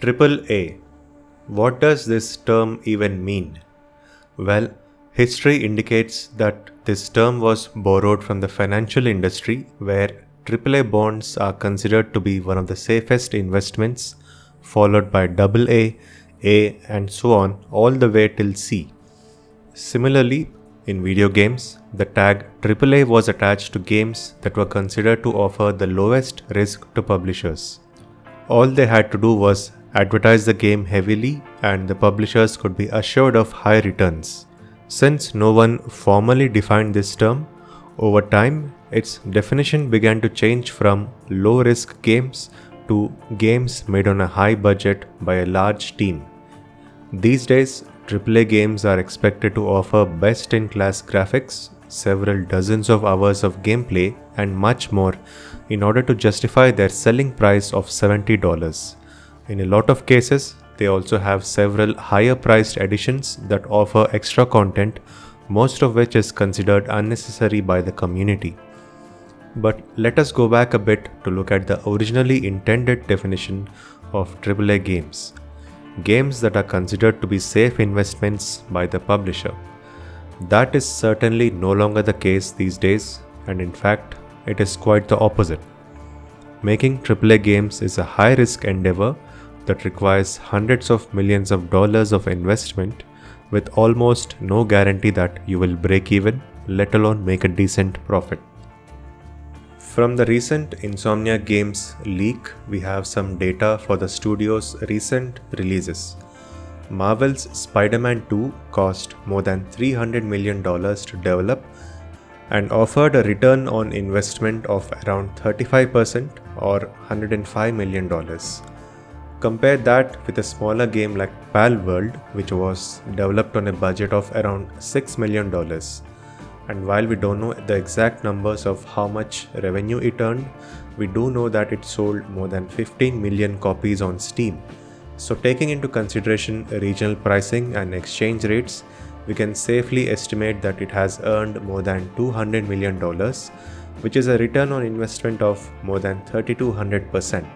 AAA. What does this term even mean? Well, history indicates that this term was borrowed from the financial industry where AAA bonds are considered to be one of the safest investments, followed by AA, A, and so on, all the way till C. Similarly, in video games, the tag AAA was attached to games that were considered to offer the lowest risk to publishers. All they had to do was advertise the game heavily and the publishers could be assured of high returns. Since no one formally defined this term, over time its definition began to change from low-risk games to games made on a high budget by a large team. These days, AAA games are expected to offer best-in-class graphics, several dozens of hours of gameplay, and much more in order to justify their selling price of $70. In a lot of cases, they also have several higher-priced editions that offer extra content, most of which is considered unnecessary by the community. But let us go back a bit to look at the originally intended definition of AAA games. Games that are considered to be safe investments by the publisher. That is certainly no longer the case these days, and in fact, it is quite the opposite. Making AAA games is a high-risk endeavor that requires hundreds of millions of dollars of investment with almost no guarantee that you will break even, let alone make a decent profit. From the recent Insomnia Games leak, we have some data for the studio's recent releases. Marvel's Spider-Man 2 cost more than $300 million to develop and offered a return on investment of around 35% or $105 million. Compare that with a smaller game like Palworld, which was developed on a budget of around $6 million. And while we don't know the exact numbers of how much revenue it earned, we do know that it sold more than 15 million copies on Steam. So taking into consideration regional pricing and exchange rates, we can safely estimate that it has earned more than $200 million, which is a return on investment of more than 3200%.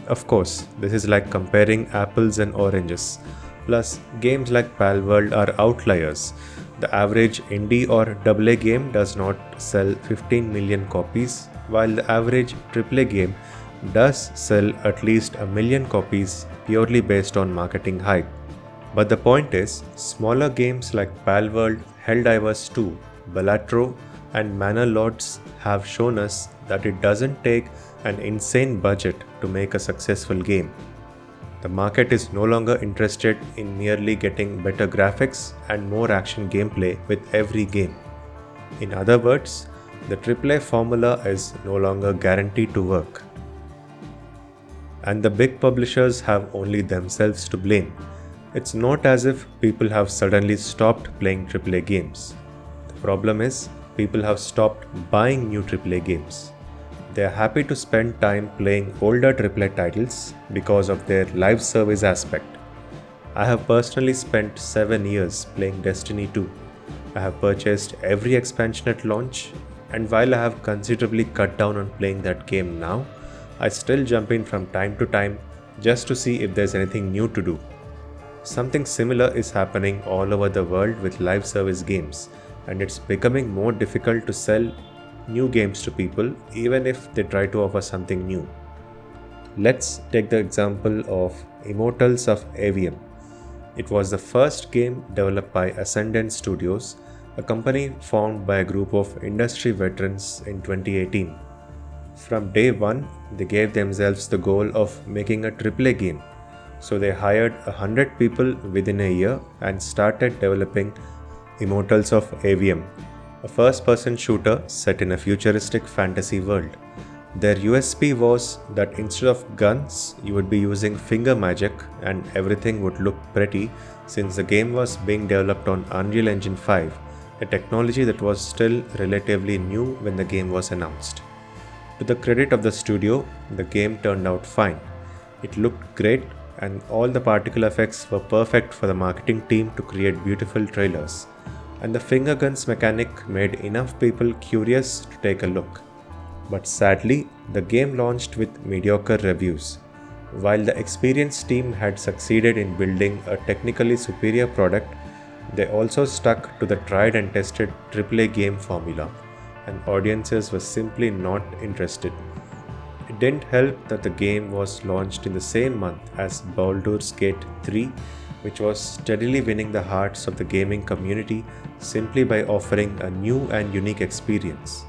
Of course, this is like comparing apples and oranges. Plus, games like Palworld are outliers. The average indie or AA game does not sell 15 million copies, while the average AAA game does sell at least 1 million copies purely based on marketing hype. But the point is, smaller games like Palworld, Helldivers 2, Balatro, and Manor Lords have shown us that it doesn't take an insane budget to make a successful game. The market is no longer interested in merely getting better graphics and more action gameplay with every game. In other words, the AAA formula is no longer guaranteed to work. And the big publishers have only themselves to blame. It's not as if people have suddenly stopped playing AAA games. The problem is, people have stopped buying new AAA games. They are happy to spend time playing older AAA titles because of their live service aspect. I have personally spent 7 years playing Destiny 2. I have purchased every expansion at launch, and while I have considerably cut down on playing that game now, I still jump in from time to time just to see if there's anything new to do. Something similar is happening all over the world with live service games, and it's becoming more difficult to sell new games to people even if they try to offer something new. Let's take the example of Immortals of Avium. It was the first game developed by Ascendant Studios, a company formed by a group of industry veterans in 2018. From day one, they gave themselves the goal of making a AAA game. So they hired 100 people within a year and started developing Immortals of Avium, a first-person shooter set in a futuristic fantasy world. Their USP was that instead of guns, you would be using finger magic and everything would look pretty since the game was being developed on Unreal Engine 5, a technology that was still relatively new when the game was announced. To the credit of the studio, the game turned out fine. It looked great and all the particle effects were perfect for the marketing team to create beautiful trailers. And the finger guns mechanic made enough people curious to take a look. But sadly, the game launched with mediocre reviews. While the experienced team had succeeded in building a technically superior product, they also stuck to the tried and tested AAA game formula, and audiences were simply not interested. It didn't help that the game was launched in the same month as Baldur's Gate 3, which was steadily winning the hearts of the gaming community simply by offering a new and unique experience.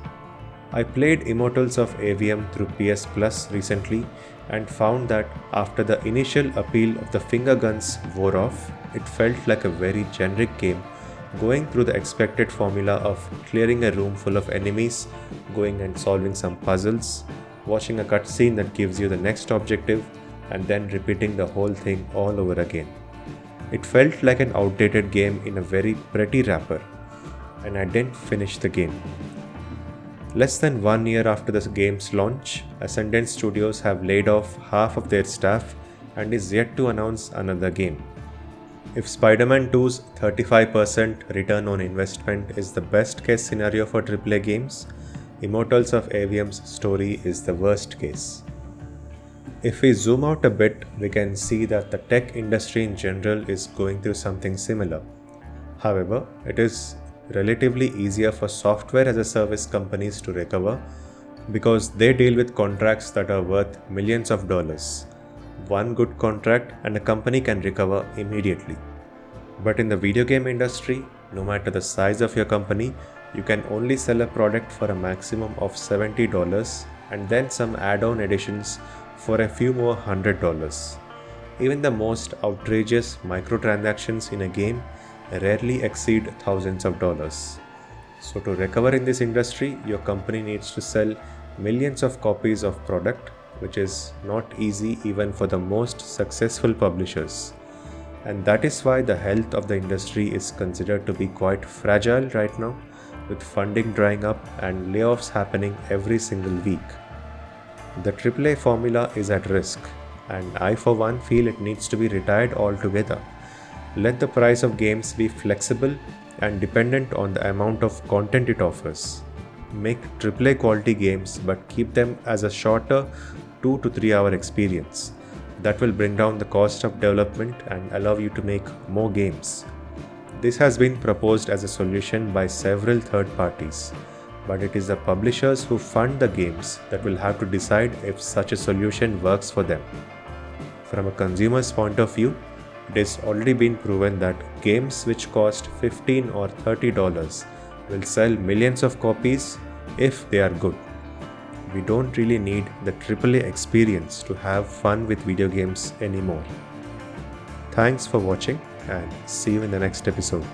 I played Immortals of Avium through PS Plus recently and found that after the initial appeal of the finger guns wore off, it felt like a very generic game, going through the expected formula of clearing a room full of enemies, going and solving some puzzles, watching a cutscene that gives you the next objective, and then repeating the whole thing all over again. It felt like an outdated game in a very pretty wrapper, and I didn't finish the game. Less than 1 year after the game's launch, Ascendant Studios have laid off half of their staff and is yet to announce another game. If Spider-Man 2's 35% return on investment is the best case scenario for AAA games, Immortals of Avium's story is the worst case. If we zoom out a bit, we can see that the tech industry in general is going through something similar. However, it is relatively easier for software as a service companies to recover because they deal with contracts that are worth millions of dollars. One good contract and a company can recover immediately. But in the video game industry, no matter the size of your company, you can only sell a product for a maximum of $70 and then some add-on editions for a few more $100. Even the most outrageous microtransactions in a game rarely exceed thousands of dollars. So to recover in this industry, your company needs to sell millions of copies of product, which is not easy even for the most successful publishers. And that is why the health of the industry is considered to be quite fragile right now, with funding drying up and layoffs happening every single week. The AAA formula is at risk, and I for one feel it needs to be retired altogether. Let the price of games be flexible and dependent on the amount of content it offers. Make AAA quality games but keep them as a shorter 2 to 3 hour experience. That will bring down the cost of development and allow you to make more games. This has been proposed as a solution by several third parties, but it is the publishers who fund the games that will have to decide if such a solution works for them. From a consumer's point of view, it has already been proven that games which cost $15 or $30 will sell millions of copies if they are good. We don't really need the AAA experience to have fun with video games anymore. Thanks for watching and see you in the next episode.